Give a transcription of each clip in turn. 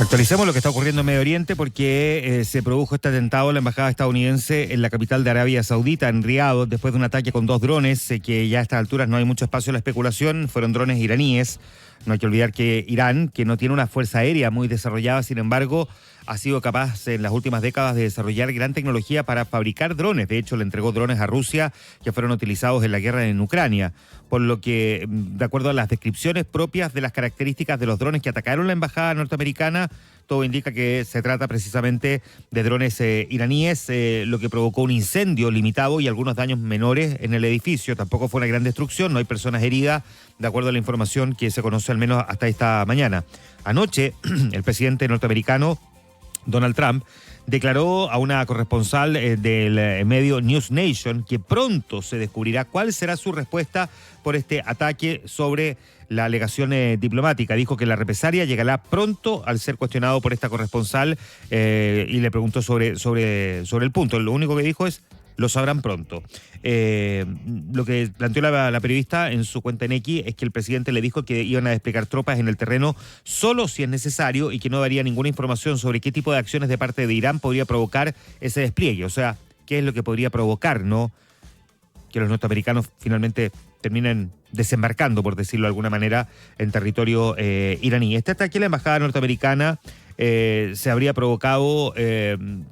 Actualicemos lo que está ocurriendo en Medio Oriente porque se produjo este atentado en la embajada estadounidense en la capital de Arabia Saudita, en Riad, después de un ataque con 2 drones, que ya a estas alturas no hay mucho espacio a la especulación, fueron drones iraníes. No hay que olvidar que Irán, que no tiene una fuerza aérea muy desarrollada, sin embargo, ha sido capaz en las últimas décadas de desarrollar gran tecnología para fabricar drones. De hecho, le entregó drones a Rusia que fueron utilizados en la guerra en Ucrania. Por lo que, de acuerdo a las descripciones propias de las características de los drones que atacaron la embajada norteamericana, todo indica que se trata precisamente de drones iraníes, lo que provocó un incendio limitado y algunos daños menores en el edificio. Tampoco fue una gran destrucción, no hay personas heridas, de acuerdo a la información que se conoce al menos hasta esta mañana. Anoche, el presidente norteamericano, Donald Trump, declaró a una corresponsal del medio News Nation que pronto se descubrirá cuál será su respuesta por este ataque sobre la alegación diplomática. Dijo que la represalia llegará pronto al ser cuestionado por esta corresponsal y le preguntó sobre el punto. Lo único que dijo es: lo sabrán pronto. Lo que planteó la periodista en su cuenta en X es que el presidente le dijo que iban a desplegar tropas en el terreno solo si es necesario y que no daría ninguna información sobre qué tipo de acciones de parte de Irán podría provocar ese despliegue. O sea, qué es lo que podría provocar, ¿no? Que los norteamericanos finalmente terminen desembarcando, por decirlo de alguna manera, en territorio iraní. Este ataque a la embajada norteamericana se habría provocado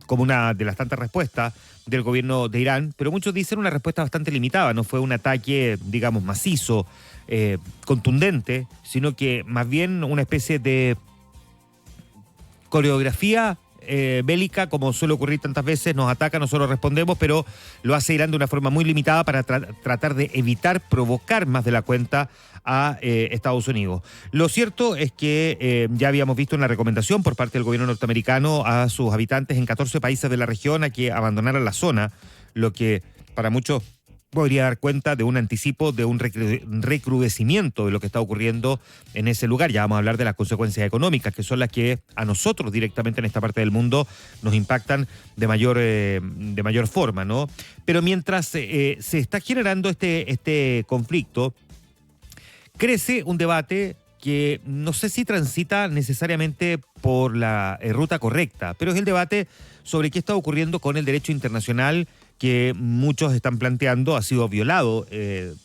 como una de las tantas respuestas del gobierno de Irán, pero muchos dicen una respuesta bastante limitada. No fue un ataque, digamos, macizo, contundente, sino que más bien una especie de coreografía bélica, como suele ocurrir tantas veces. Nos ataca, nosotros respondemos, pero lo hace Irán de una forma muy limitada para tratar de evitar provocar más de la cuenta a Estados Unidos. Lo cierto es que ya habíamos visto una recomendación por parte del gobierno norteamericano a sus habitantes en 14 países de la región a que abandonaran la zona, lo que para muchos podría dar cuenta de un anticipo, de un recrudecimiento de lo que está ocurriendo en ese lugar. Ya vamos a hablar de las consecuencias económicas, que son las que a nosotros directamente en esta parte del mundo nos impactan de mayor forma, ¿no? Pero mientras se está generando este conflicto, crece un debate que no sé si transita necesariamente por la ruta correcta, pero es el debate sobre qué está ocurriendo con el derecho internacional que muchos están planteando ha sido violado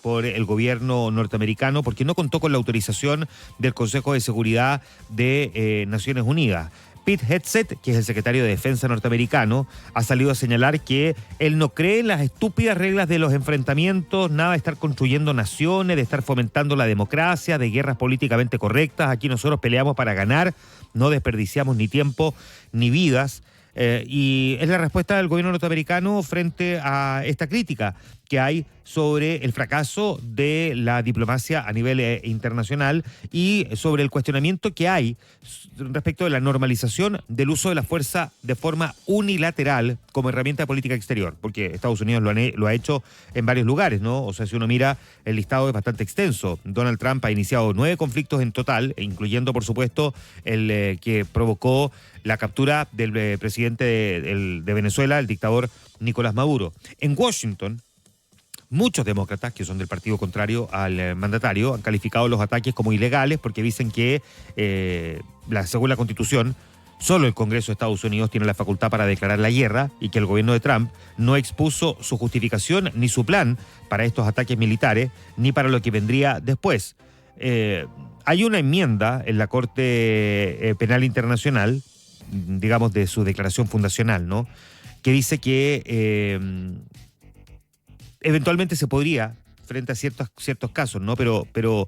por el gobierno norteamericano porque no contó con la autorización del Consejo de Seguridad de Naciones Unidas. Pete Hegseth, que es el secretario de Defensa norteamericano, ha salido a señalar que él no cree en las estúpidas reglas de los enfrentamientos, nada de estar construyendo naciones, de estar fomentando la democracia, de guerras políticamente correctas. Aquí nosotros peleamos para ganar, no desperdiciamos ni tiempo ni vidas. Y es la respuesta del gobierno norteamericano frente a esta crítica que hay sobre el fracaso de la diplomacia a nivel internacional y sobre el cuestionamiento que hay respecto de la normalización del uso de la fuerza de forma unilateral como herramienta de política exterior, porque Estados Unidos lo ha hecho en varios lugares, ¿no? O sea, si uno mira, el listado es bastante extenso. Donald Trump ha iniciado 9 conflictos en total, incluyendo, por supuesto, el que provocó la captura del presidente de Venezuela, el dictador Nicolás Maduro. En Washington, muchos demócratas, que son del partido contrario al mandatario, han calificado los ataques como ilegales porque dicen que, según la Constitución, solo el Congreso de Estados Unidos tiene la facultad para declarar la guerra y que el gobierno de Trump no expuso su justificación ni su plan para estos ataques militares ni para lo que vendría después. Hay una enmienda en la Corte Penal Internacional, digamos, de su declaración fundacional, ¿no?, que dice que eventualmente se podría, frente a ciertos casos, ¿no? Pero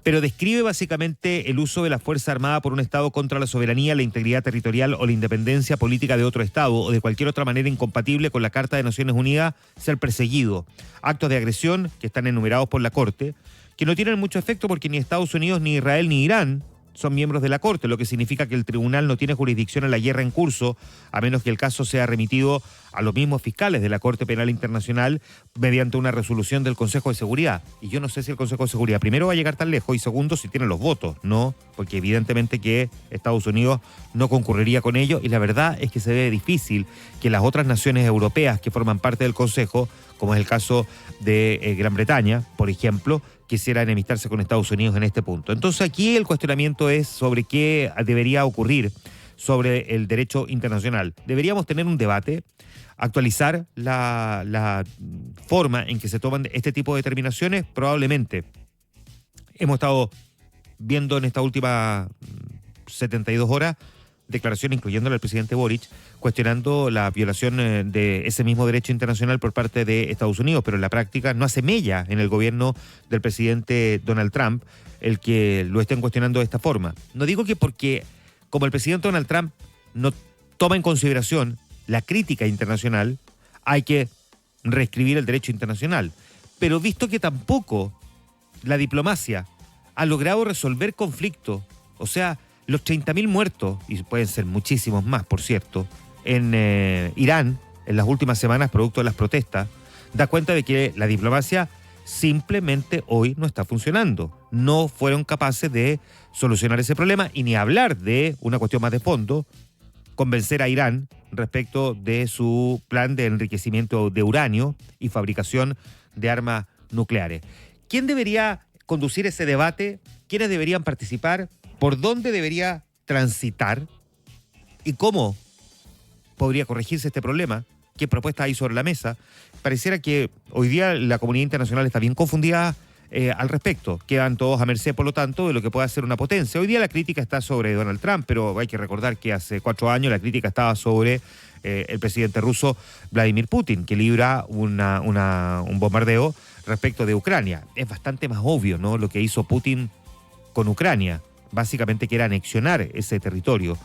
describe básicamente el uso de la Fuerza Armada por un Estado contra la soberanía, la integridad territorial o la independencia política de otro Estado o de cualquier otra manera incompatible con la Carta de Naciones Unidas, ser perseguido. Actos de agresión que están enumerados por la Corte, que no tienen mucho efecto porque ni Estados Unidos, ni Israel, ni Irán son miembros de la Corte, lo que significa que el tribunal no tiene jurisdicción en la guerra en curso, a menos que el caso sea remitido a los mismos fiscales de la Corte Penal Internacional mediante una resolución del Consejo de Seguridad. Y yo no sé si el Consejo de Seguridad, primero, va a llegar tan lejos y segundo, si tiene los votos, ¿no? Porque evidentemente que Estados Unidos no concurriría con ello y la verdad es que se ve difícil que las otras naciones europeas que forman parte del Consejo, como es el caso de Gran Bretaña, por ejemplo, quisiera enemistarse con Estados Unidos en este punto. Entonces aquí el cuestionamiento es sobre qué debería ocurrir sobre el derecho internacional. Deberíamos tener un debate, actualizar la forma en que se toman este tipo de determinaciones. Probablemente hemos estado viendo en esta última 72 horas declaración, incluyendo al presidente Boric, cuestionando la violación de ese mismo derecho internacional por parte de Estados Unidos, pero en la práctica no hace mella en el gobierno del presidente Donald Trump el que lo estén cuestionando de esta forma. No digo que porque, como el presidente Donald Trump no toma en consideración la crítica internacional, hay que reescribir el derecho internacional, pero visto que tampoco la diplomacia ha logrado resolver conflictos, o sea, los 30.000 muertos, y pueden ser muchísimos más, por cierto, en Irán, en las últimas semanas, producto de las protestas, da cuenta de que la diplomacia simplemente hoy no está funcionando. No fueron capaces de solucionar ese problema y ni hablar de una cuestión más de fondo, convencer a Irán respecto de su plan de enriquecimiento de uranio y fabricación de armas nucleares. ¿Quién debería conducir ese debate? ¿Quiénes deberían participar? ¿Por dónde debería transitar? ¿Y cómo podría corregirse este problema? ¿Qué propuestas hay sobre la mesa? Pareciera que hoy día la comunidad internacional está bien confundida al respecto. Quedan todos a merced, por lo tanto, de lo que pueda ser una potencia. Hoy día la crítica está sobre Donald Trump, pero hay que recordar que hace 4 años la crítica estaba sobre el presidente ruso Vladimir Putin, que libra un bombardeo respecto de Ucrania. Es bastante más obvio, ¿no?, lo que hizo Putin con Ucrania. Básicamente quiere anexionar ese territorio.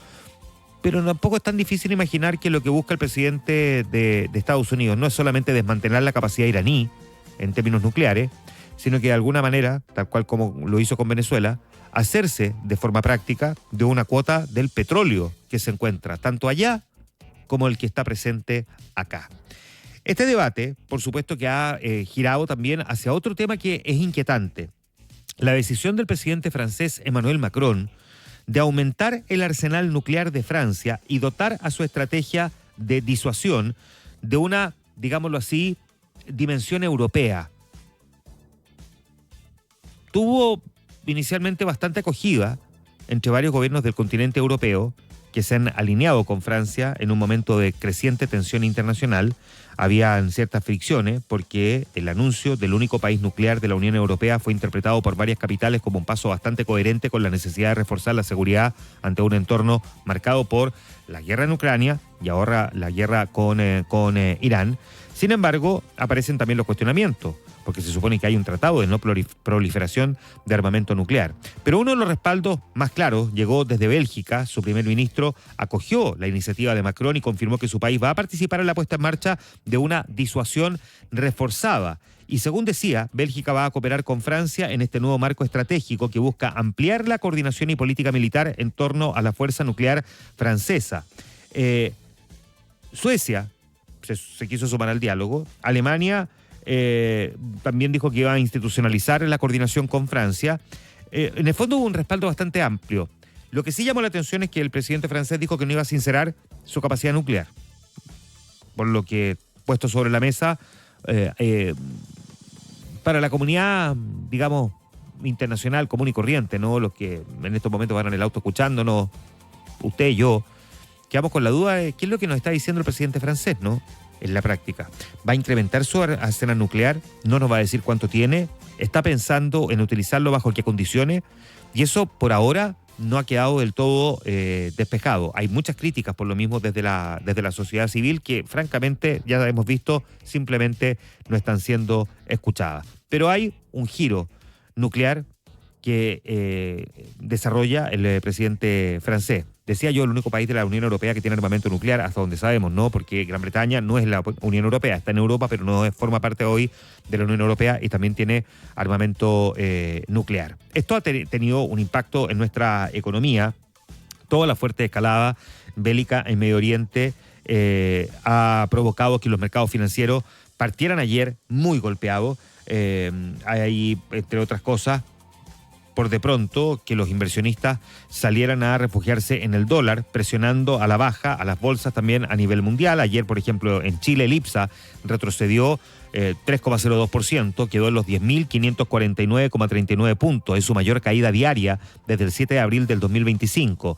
Pero tampoco es tan difícil imaginar que lo que busca el presidente de Estados Unidos no es solamente desmantelar la capacidad iraní en términos nucleares, sino que de alguna manera, tal cual como lo hizo con Venezuela, hacerse de forma práctica de una cuota del petróleo que se encuentra tanto allá como el que está presente acá. Este debate, por supuesto, que ha girado también hacia otro tema que es inquietante. La decisión del presidente francés Emmanuel Macron de aumentar el arsenal nuclear de Francia y dotar a su estrategia de disuasión de una, digámoslo así, dimensión europea. Tuvo inicialmente bastante acogida entre varios gobiernos del continente europeo que se han alineado con Francia en un momento de creciente tensión internacional. Habían ciertas fricciones porque el anuncio del único país nuclear de la Unión Europea fue interpretado por varias capitales como un paso bastante coherente con la necesidad de reforzar la seguridad ante un entorno marcado por la guerra en Ucrania y ahora la guerra con Irán. Sin embargo, aparecen también los cuestionamientos, porque se supone que hay un tratado de no proliferación de armamento nuclear. Pero uno de los respaldos más claros llegó desde Bélgica. Su primer ministro acogió la iniciativa de Macron y confirmó que su país va a participar en la puesta en marcha de una disuasión reforzada. Y según decía, Bélgica va a cooperar con Francia en este nuevo marco estratégico que busca ampliar la coordinación y política militar en torno a la fuerza nuclear francesa. Suecia se quiso sumar al diálogo. Alemania también dijo que iba a institucionalizar la coordinación con Francia. En el fondo hubo un respaldo bastante amplio. Lo que sí llamó la atención es que el presidente francés dijo que no iba a sincerar su capacidad nuclear. Por lo que, puesto sobre la mesa, para la comunidad, digamos, internacional, común y corriente, ¿no?, los que en estos momentos van en el auto escuchándonos, usted y yo, quedamos con la duda de qué es lo que nos está diciendo el presidente francés, ¿no?, en la práctica. ¿Va a incrementar su arsenal nuclear? ¿No nos va a decir cuánto tiene? ¿Está pensando en utilizarlo bajo qué condiciones? Y eso, por ahora, no ha quedado del todo despejado. Hay muchas críticas por lo mismo desde la sociedad civil que, francamente, ya hemos visto, simplemente no están siendo escuchadas. Pero hay un giro nuclear que desarrolla el presidente francés. Decía yo, el único país de la Unión Europea que tiene armamento nuclear, hasta donde sabemos, ¿no? Porque Gran Bretaña no es la Unión Europea, está en Europa, pero no forma parte hoy de la Unión Europea y también tiene armamento nuclear. Esto ha tenido un impacto en nuestra economía. Toda la fuerte escalada bélica en Medio Oriente ha provocado que los mercados financieros partieran ayer muy golpeados. Hay, entre otras cosas, por de pronto, que los inversionistas salieran a refugiarse en el dólar, presionando a la baja a las bolsas también a nivel mundial. Ayer, por ejemplo, en Chile, el IPSA retrocedió 3,02%, quedó en los 10.549,39 puntos. Es su mayor caída diaria desde el 7 de abril del 2025.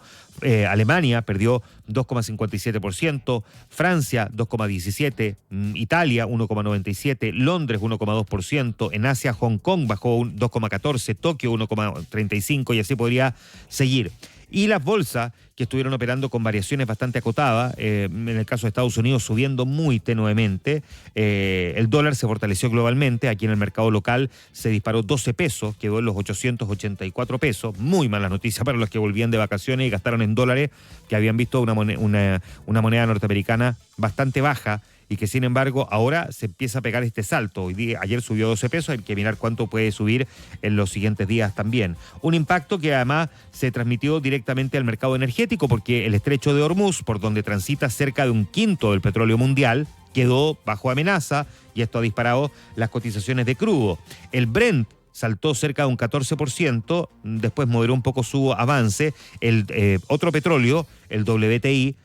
Alemania perdió 2,57%, Francia 2,17%, Italia 1,97%, Londres 1,2%, en Asia Hong Kong bajó 2,14%, Tokio 1,35% y así podría seguir. Y las bolsas que estuvieron operando con variaciones bastante acotadas, en el caso de Estados Unidos subiendo muy tenuemente, el dólar se fortaleció globalmente, aquí en el mercado local se disparó 12 pesos, quedó en los 884 pesos, muy mala noticia para los que volvían de vacaciones y gastaron en dólares, que habían visto una moneda norteamericana bastante baja, y que sin embargo ahora se empieza a pegar este salto. Ayer subió 12 pesos, hay que mirar cuánto puede subir en los siguientes días también. Un impacto que además se transmitió directamente al mercado energético porque el estrecho de Hormuz, por donde transita cerca de un quinto del petróleo mundial, quedó bajo amenaza y esto ha disparado las cotizaciones de crudo. El Brent saltó cerca de un 14%, después moderó un poco su avance. El otro petróleo, el WTI,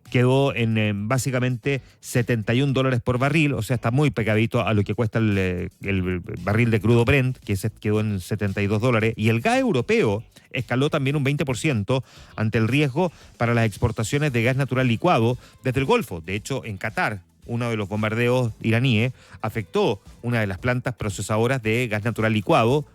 quedó en básicamente $71 por barril, o sea, está muy pegadito a lo que cuesta el barril de crudo Brent, que quedó en $72, y el gas europeo escaló también un 20% ante el riesgo para las exportaciones de gas natural licuado desde el Golfo. De hecho, en Qatar, uno de los bombardeos iraníes afectó una de las plantas procesadoras de gas natural licuado,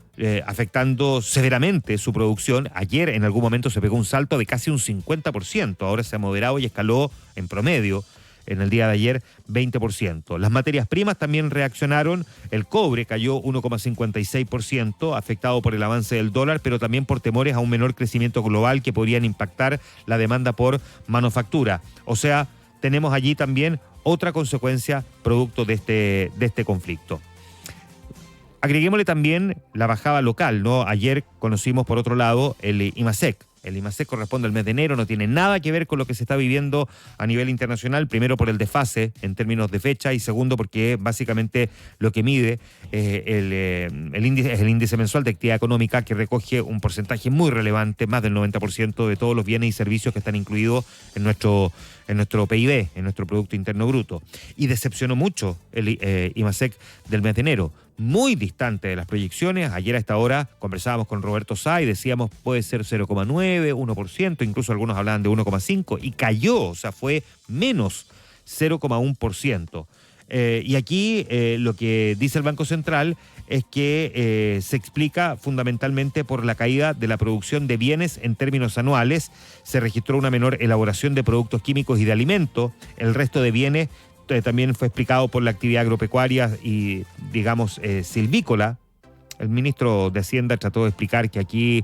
afectando severamente su producción. Ayer en algún momento se pegó un salto de casi un 50%, ahora se ha moderado y escaló en promedio en el día de ayer 20%. Las materias primas también reaccionaron, el cobre cayó 1,56%, afectado por el avance del dólar, pero también por temores a un menor crecimiento global que podrían impactar la demanda por manufactura. O sea, tenemos allí también otra consecuencia producto de este conflicto. Agreguémosle también la bajada local, ¿no? Ayer conocimos, por otro lado, el IMASEC. El IMASEC corresponde al mes de enero, no tiene nada que ver con lo que se está viviendo a nivel internacional, primero por el desfase en términos de fecha y segundo porque básicamente lo que mide el índice, es el índice mensual de actividad económica, que recoge un porcentaje muy relevante, más del 90% de todos los bienes y servicios que están incluidos en nuestro PIB, en nuestro Producto Interno Bruto. Y decepcionó mucho el IMASEC del mes de enero, muy distante de las proyecciones. Ayer a esta hora conversábamos con Roberto Sá y decíamos puede ser 0,9, 1%, incluso algunos hablaban de 1,5 y cayó, o sea, fue menos 0,1%. Y aquí lo que dice el Banco Central es que se explica fundamentalmente por la caída de la producción de bienes en términos anuales. Se registró una menor elaboración de productos químicos y de alimentos. El resto de bienes también fue explicado por la actividad agropecuaria y, digamos, silvícola. El ministro de Hacienda trató de explicar que aquí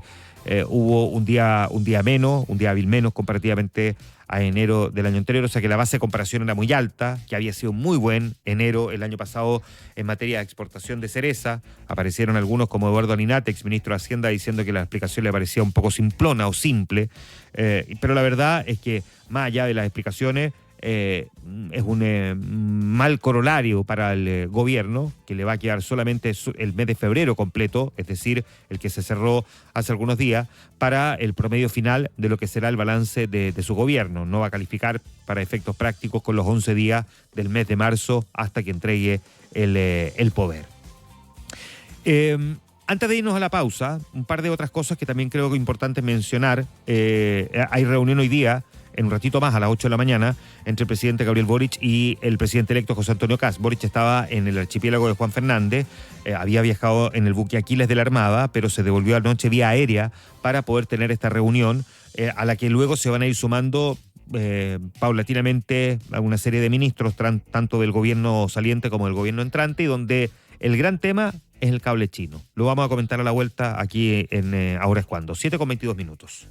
hubo un día hábil menos comparativamente a enero del año anterior, o sea que la base de comparación era muy alta, que había sido muy buen enero el año pasado en materia de exportación de cereza. Aparecieron algunos como Eduardo Alinate, exministro de Hacienda, diciendo que la explicación le parecía un poco simplona o simple, pero la verdad es que más allá de las explicaciones, es un mal corolario para el gobierno, que le va a quedar solamente el mes de febrero completo, es decir, el que se cerró hace algunos días, para el promedio final de lo que será el balance de su gobierno. No va a calificar para efectos prácticos con los 11 días del mes de marzo hasta que entregue el poder. Antes de irnos a la pausa, un par de otras cosas que también creo que es importante mencionar. Hay reunión hoy día, en un ratito más, a las 8 de la mañana, entre el presidente Gabriel Boric y el presidente electo José Antonio Kast. Boric estaba en el archipiélago de Juan Fernández, había viajado en el buque Aquiles de la Armada, pero se devolvió anoche vía aérea para poder tener esta reunión, a la que luego se van a ir sumando paulatinamente a una serie de ministros, tanto del gobierno saliente como del gobierno entrante, y donde el gran tema es el cable chino. Lo vamos a comentar a la vuelta aquí en Ahora es Cuando. 7:22 minutos.